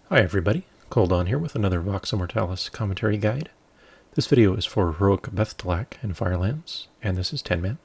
Hi everybody, Coldon here with another VOX Immortalis commentary guide. This video is for Heroic Beth'tilac in Firelands, and this is 10-man.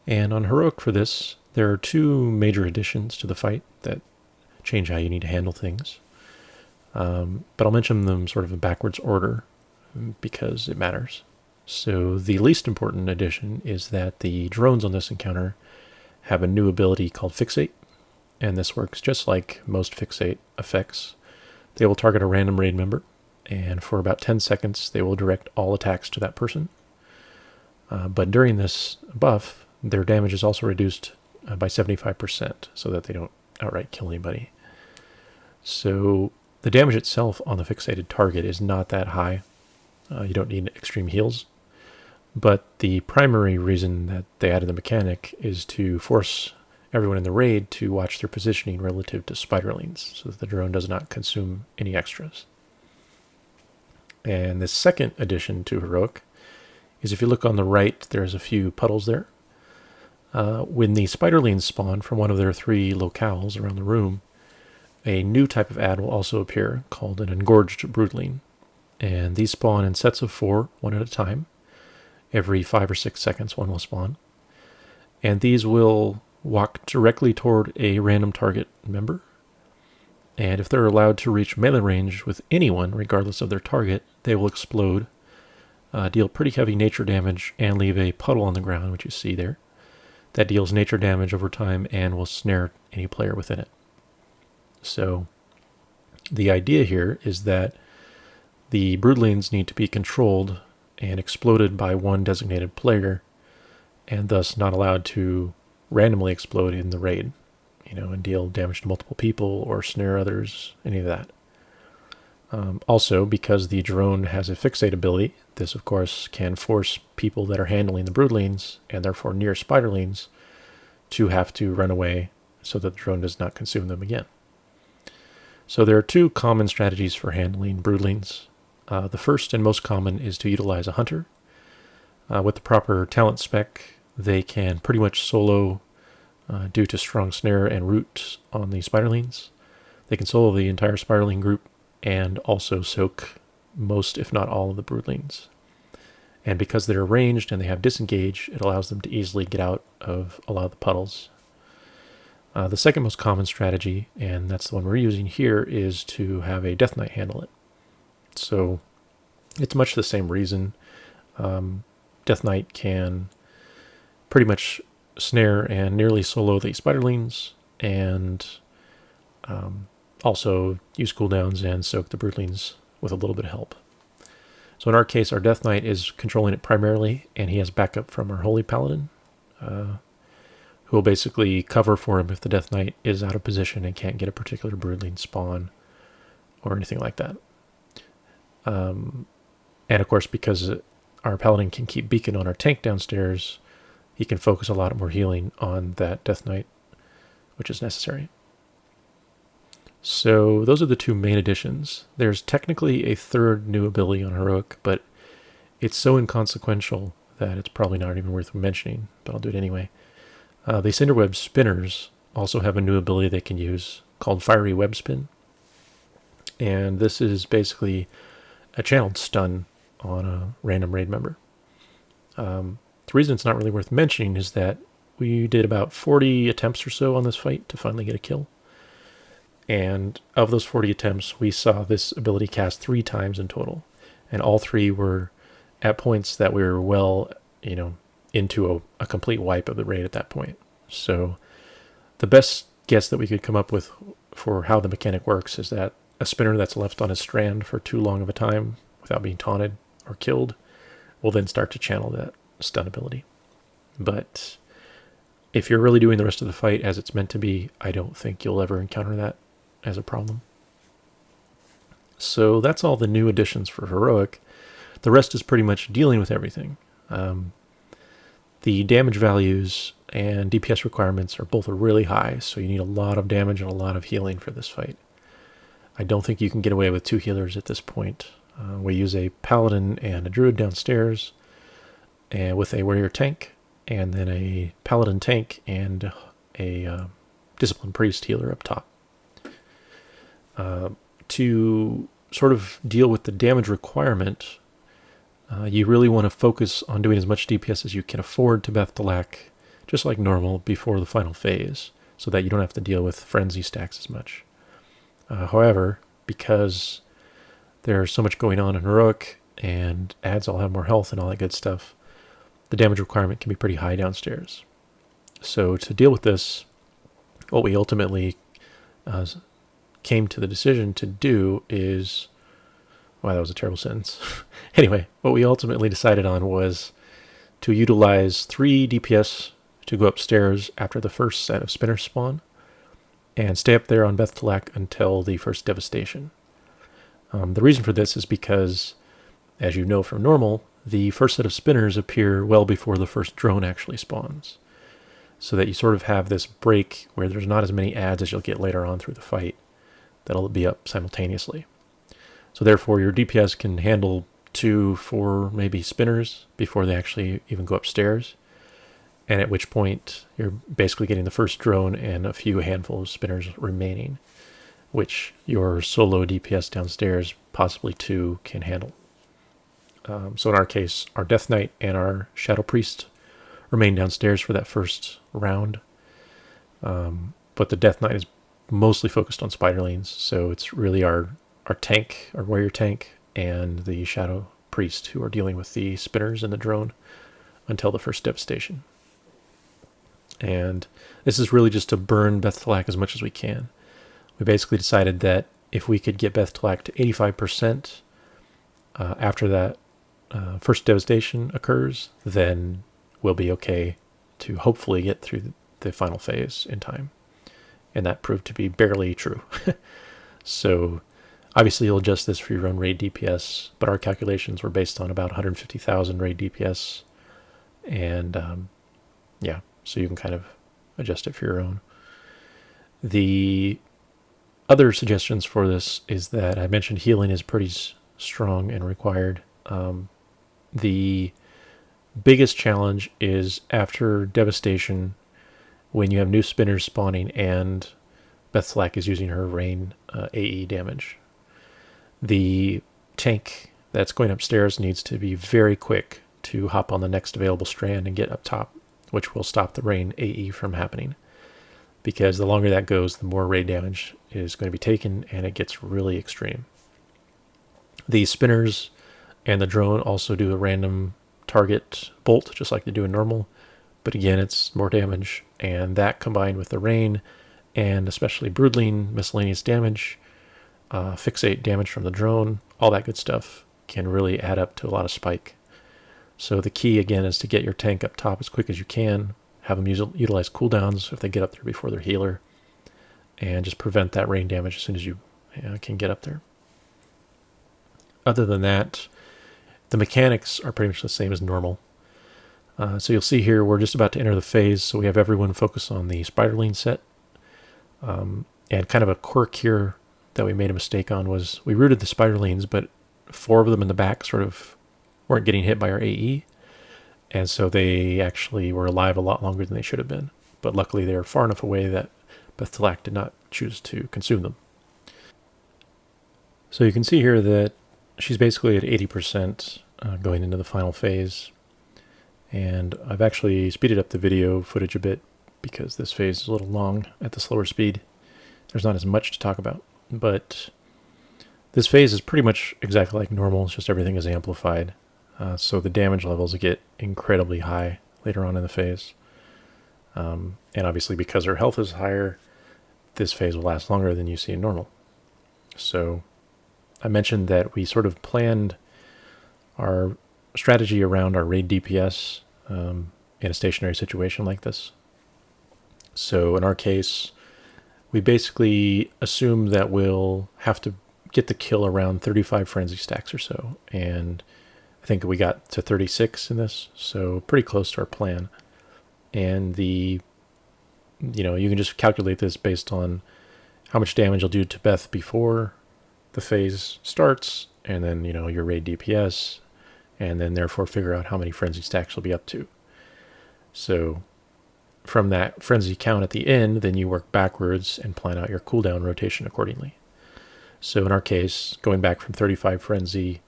And on Heroic for this, there are two major additions to the fight that change how you need to handle things. But I'll mention them sort of in backwards order because it matters. So the least important addition is that the drones on this encounter have a new ability called Fixate. And this works just like most Fixate effects. They will target a random raid member, and for about 10 seconds they will direct all attacks to that person. But during this buff, their damage is also reduced by 75% so that they don't outright kill anybody. So the damage itself on the fixated target is not that high. You don't need extreme heals. But the primary reason that they added the mechanic is to force everyone in the raid to watch their positioning relative to spiderlings so that the drone does not consume any extras. And the second addition to Heroic is if you look on the right, there's a few puddles there. When the spiderlings spawn from one of their 3 locales around the room, a new type of ad will also appear called an engorged broodling. And these spawn in sets of 4, one at a time. Every 5 or 6 seconds one will spawn. And these will walk directly toward a random target member, and if they're allowed to reach melee range with anyone, regardless of their target, they will explode, deal pretty heavy nature damage, and leave a puddle on the ground, which you see there. That deals nature damage over time and will snare any player within it. So the idea here is that the broodlings need to be controlled and exploded by one designated player, and thus not allowed to randomly explode in the raid, and deal damage to multiple people or snare others, any of that. Also, because the drone has a fixate ability, this of course can force people that are handling the broodlings, and therefore near spiderlings, to have to run away so that the drone does not consume them again. So there are 2 common strategies for handling broodlings. The first and most common is to utilize a hunter. With the proper talent spec, they can pretty much solo due to strong snare and root on the spiderlings. They can solo the entire spiderling group and also soak most, if not all, of the broodlings. And because they're ranged and they have disengage, it allows them to easily get out of a lot of the puddles. The second most common strategy, and that's the one we're using here, is to have a Death Knight handle it. So it's much the same reason. Death Knight can pretty much snare and nearly solo the spiderlings, and also use cooldowns and soak the broodlings with a little bit of help. So in our case, our Death Knight is controlling it primarily, and he has backup from our Holy Paladin, who will basically cover for him if the Death Knight is out of position and can't get a particular broodling spawn or anything like that. And of course, because our Paladin can keep beacon on our tank downstairs, he can focus a lot more healing on that Death Knight, which is necessary. So those are the 2 main additions. There's technically a third new ability on Heroic, but it's so inconsequential that it's probably not even worth mentioning, but I'll do it anyway. The Cinderweb Spinners also have a new ability they can use called Fiery Web Spin. And this is basically a channeled stun on a random raid member. The reason it's not really worth mentioning is that we did about 40 attempts or so on this fight to finally get a kill. And of those 40 attempts, we saw this ability cast 3 times in total. And all 3 were at points that we were well, into a complete wipe of the raid at that point. So the best guess that we could come up with for how the mechanic works is that a spinner that's left on his strand for too long of a time without being taunted or killed will then start to channel that stun ability. But if you're really doing the rest of the fight as it's meant to be, I don't think you'll ever encounter that as a problem. So that's all the new additions for Heroic. The rest is pretty much dealing with everything. The damage values and DPS requirements are both really high, so you need a lot of damage and a lot of healing for this fight. I don't think you can get away with 2 healers at this point. We use a Paladin and a Druid downstairs, and with a warrior tank, and then a Paladin tank and a Disciplined Priest healer up top. To sort of deal with the damage requirement, you really want to focus on doing as much DPS as you can afford to Beth'tilac, just like normal, before the final phase, so that you don't have to deal with frenzy stacks as much. However, because there's so much going on in Heroic, and adds all have more health and all that good stuff, the damage requirement can be pretty high downstairs. So to deal with this, what we ultimately came to the decision to do is... Wow, that was a terrible sentence. Anyway, what we ultimately decided on was to utilize 3 DPS to go upstairs after the first set of spinners spawn, and stay up there on Beth'tilac until the first devastation. The reason for this is because, as you know from normal, the first set of spinners appear well before the first drone actually spawns, so that you sort of have this break where there's not as many adds as you'll get later on through the fight that'll be up simultaneously. So therefore your DPS can handle 2, 4, maybe spinners before they actually even go upstairs, and at which point you're basically getting the first drone and a few handful of spinners remaining, which your solo DPS downstairs, possibly 2, can handle. So in our case, our Death Knight and our Shadow Priest remain downstairs for that first round, but the Death Knight is mostly focused on Spiderlings, so it's really our tank, our warrior tank, and the Shadow Priest who are dealing with the spinners and the drone until the first devastation. And this is really just to burn Beth'tilac as much as we can. We basically decided that if we could get Beth'tilac to 85% after that first devastation occurs, then we'll be okay to hopefully get through the final phase in time. And that proved to be barely true. So obviously you'll adjust this for your own raid DPS, but our calculations were based on about 150,000 raid DPS. And yeah, so you can kind of adjust it for your own. The other suggestions for this is that I mentioned healing is pretty strong and required. The biggest challenge is after devastation, when you have new spinners spawning and Beth'tilac is using her rain AE damage. The tank that's going upstairs needs to be very quick to hop on the next available strand and get up top, which will stop the rain AE from happening. Because the longer that goes, the more raid damage is going to be taken, and it gets really extreme. The spinners and the drone also do a random target bolt, just like they do in normal. But again, it's more damage, and that combined with the rain, and especially broodling miscellaneous damage, fixate damage from the drone, all that good stuff can really add up to a lot of spike. So the key, again, is to get your tank up top as quick as you can, have them utilize cooldowns if they get up there before their healer, and just prevent that rain damage as soon as you can get up there. Other than that, the mechanics are pretty much the same as normal. So you'll see here we're just about to enter the phase, so we have everyone focus on the Spiderling set. And kind of a quirk here that we made a mistake on was we rooted the Spiderlings, but 4 of them in the back sort of weren't getting hit by our AE. And so they actually were alive a lot longer than they should have been. But luckily they were far enough away that Beth'tilac did not choose to consume them. So you can see here that she's basically at 80% going into the final phase. And I've actually speeded up the video footage a bit because this phase is a little long at the slower speed. There's not as much to talk about. But this phase is pretty much exactly like normal. It's just everything is amplified. So the damage levels get incredibly high later on in the phase. And obviously because her health is higher, this phase will last longer than you see in normal. So I mentioned that we sort of planned our strategy around our raid DPS in a stationary situation like this. So in our case, we basically assume that we'll have to get the kill around 35 frenzy stacks or so. And I think we got to 36 in this, so pretty close to our plan. And you can just calculate this based on how much damage you'll do to Beth before the phase starts, and then, your raid DPS, and then therefore figure out how many frenzy stacks you'll be up to. So from that frenzy count at the end, then you work backwards and plan out your cooldown rotation accordingly. So in our case, going back from 35 Frenzy,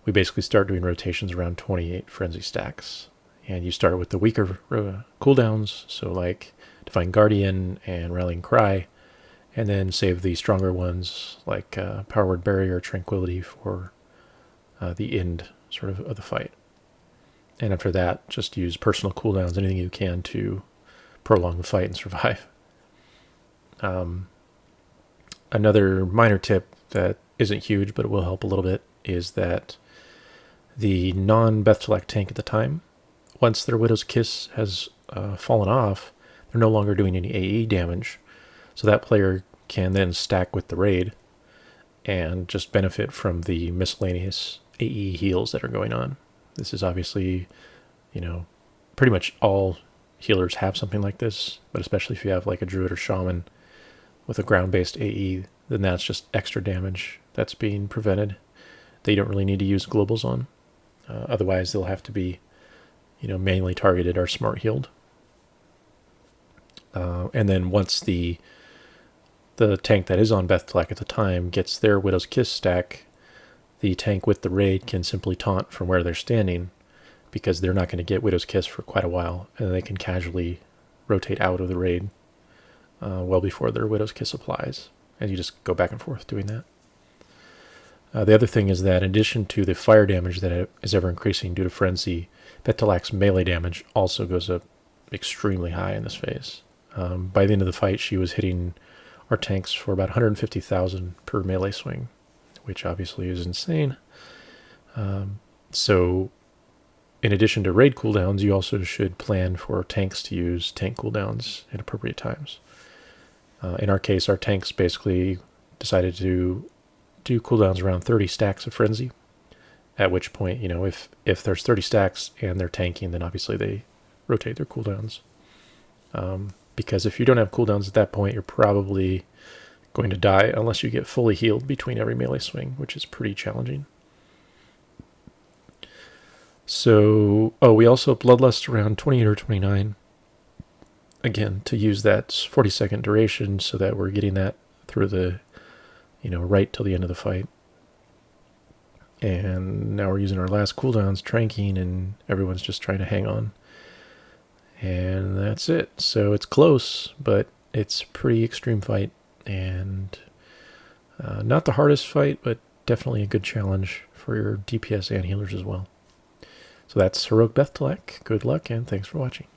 we basically start doing rotations around 28 Frenzy stacks. And you start with the weaker cooldowns, so like Divine Guardian and Rallying Cry, and then save the stronger ones like Power Word Barrier, Tranquility for the end sort of the fight. And after that, just use personal cooldowns, anything you can to prolong the fight and survive. Another minor tip that isn't huge, but it will help a little bit, is that the non-Beth'tilac tank at the time, once their Widow's Kiss has fallen off, they're no longer doing any AE damage. So that player can then stack with the raid and just benefit from the miscellaneous AE heals that are going on. This is obviously, pretty much all healers have something like this, but especially if you have like a druid or shaman with a ground-based AE, then that's just extra damage that's being prevented that you don't really need to use globals on. Otherwise, they'll have to be, manually targeted or smart healed. And then once the tank that is on Beth'tilac at the time gets their Widow's Kiss stack, the tank with the raid can simply taunt from where they're standing, because they're not going to get Widow's Kiss for quite a while, and they can casually rotate out of the raid well before their Widow's Kiss applies, and you just go back and forth doing that. The other thing is that in addition to the fire damage that is ever increasing due to Frenzy, Beth'tilac's melee damage also goes up extremely high in this phase. By the end of the fight, she was hitting our tanks for about 150,000 per melee swing, which obviously is insane. So in addition to raid cooldowns, you also should plan for tanks to use tank cooldowns at appropriate times. In our case, our tanks basically decided to do cooldowns around 30 stacks of Frenzy, at which point, if there's 30 stacks and they're tanking, then obviously they rotate their cooldowns. Because if you don't have cooldowns at that point, you're probably going to die unless you get fully healed between every melee swing, which is pretty challenging. So, we also Bloodlust around 28 or 29. Again, to use that 40-second duration so that we're getting that through the, right till the end of the fight. And now we're using our last cooldowns, tranking, and everyone's just trying to hang on. And that's it. So it's close, but it's a pretty extreme fight. And not the hardest fight, but definitely a good challenge for your DPS and healers as well. So that's Heroic Beth'tilac. Good luck, and thanks for watching.